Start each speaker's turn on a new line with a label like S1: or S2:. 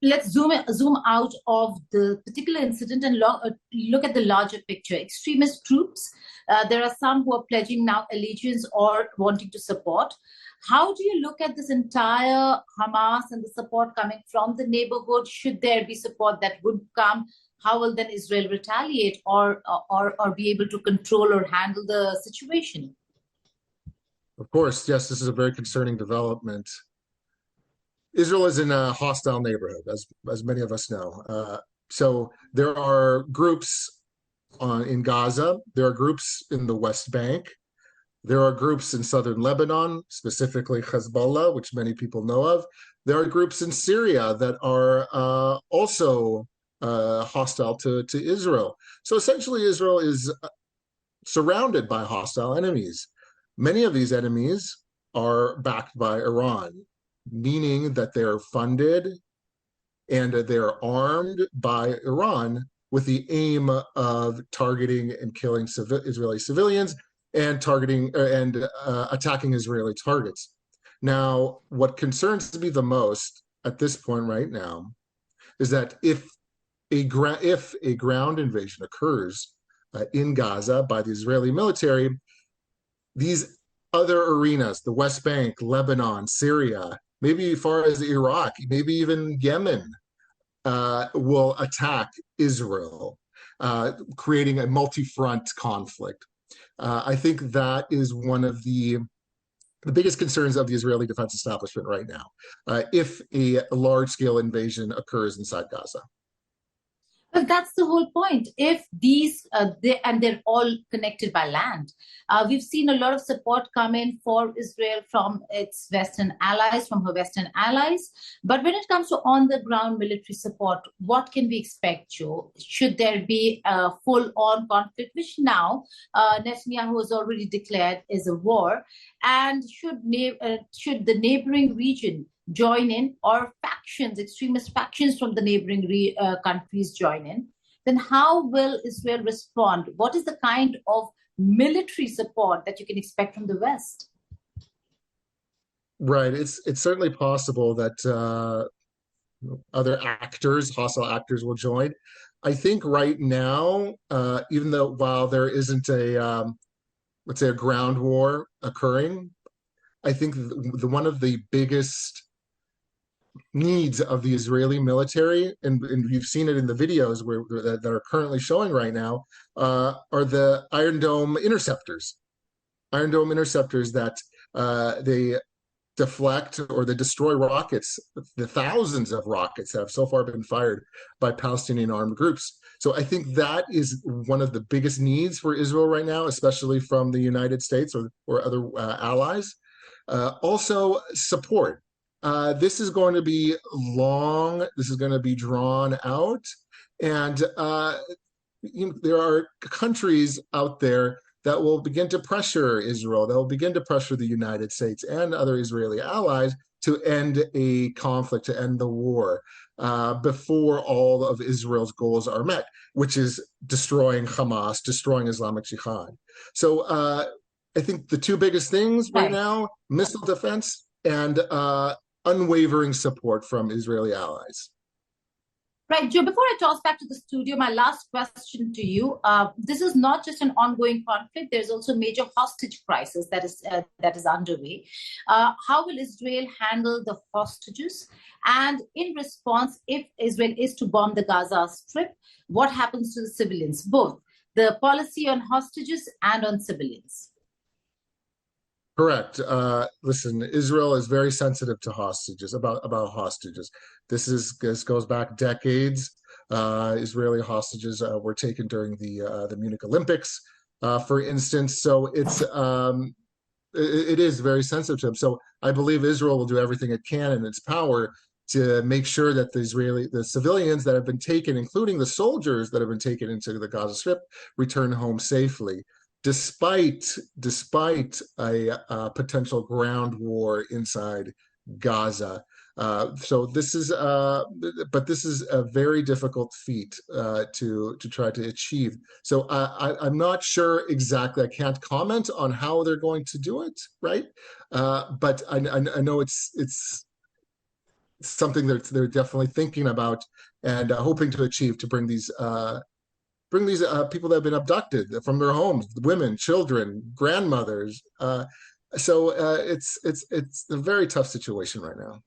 S1: let's zoom out of the particular incident and look at the larger picture. Extremist groups, there are some who are pledging now allegiance or wanting to support. How do you look at this entire Hamas and the support coming from the neighborhood? Should there be support that would come? How will then Israel retaliate or be able to control or handle the situation?
S2: Of course, yes, this is a very concerning development. Israel is in a hostile neighborhood, as many of us know. So there are groups in Gaza. There are groups in the West Bank. There are groups in southern Lebanon, specifically Hezbollah, which many people know of. There are groups in Syria that are also hostile to Israel. So essentially, Israel is surrounded by hostile enemies. Many of these enemies are backed by Iran, meaning that they're funded and they're armed by Iran with the aim of targeting and killing Israeli civilians and targeting and attacking Israeli targets. Now, what concerns me the most at this point right now is that if a ground invasion occurs in Gaza by the Israeli military, these other arenas, the West Bank, Lebanon, Syria, maybe as far as Iraq, maybe even Yemen, will attack Israel, creating a multi-front conflict. I think that is one of the biggest concerns of the Israeli defense establishment right now, if a large-scale invasion occurs inside Gaza.
S1: But that's the whole point. If they're all connected by land. We've seen a lot of support come in for Israel from its Western allies, from her Western allies. But when it comes to on-the-ground military support, what can we expect, Joe? Should there be a full-on conflict, which now Netanyahu has already declared is a war? And should the neighboring region join in, or factions, extremist factions from the neighboring countries join in, then how will Israel respond? What is the kind of military support that you can expect from the West?
S2: Right. It's certainly possible that other actors, hostile actors, will join. I think right now, even though while there isn't let's say a ground war occurring, I think one of the biggest needs of the Israeli military, and you've seen it in the videos that are currently showing right now, are the Iron Dome interceptors. Iron Dome interceptors that they deflect or they destroy rockets, the thousands of rockets that have so far been fired by Palestinian armed groups. So I think that is one of the biggest needs for Israel right now, especially from the United States or other allies. Also, support. This is going to be long. This is going to be drawn out. And there are countries out there that will begin to pressure Israel, that will begin to pressure the United States and other Israeli allies to end a conflict, to end the war before all of Israel's goals are met, which is destroying Hamas, destroying Islamic Jihad. So I think the two biggest things right now, missile defense and unwavering support from Israeli allies.
S1: Right, Joe, before I toss back to the studio, my last question to you. This is not just an ongoing conflict. There's also a major hostage crisis that is underway. How will Israel handle the hostages? And in response, if Israel is to bomb the Gaza Strip, what happens to the civilians, both the policy on hostages and on civilians?
S2: Correct. Listen, Israel is very sensitive to hostages, about hostages. This goes back decades. Israeli hostages were taken during the Munich Olympics, for instance. So it is very sensitive to them. So I believe Israel will do everything it can in its power to make sure that the civilians that have been taken, including the soldiers that have been taken into the Gaza Strip, return home safely, despite a potential ground war inside Gaza. So this is a very difficult feat to try to achieve. So I'm not sure exactly. I can't comment on how they're going to do it, right? But I know it's something that they're definitely thinking about and hoping to achieve to bring these people that have been abducted from their homes, women, children, grandmothers. So it's a very tough situation right now.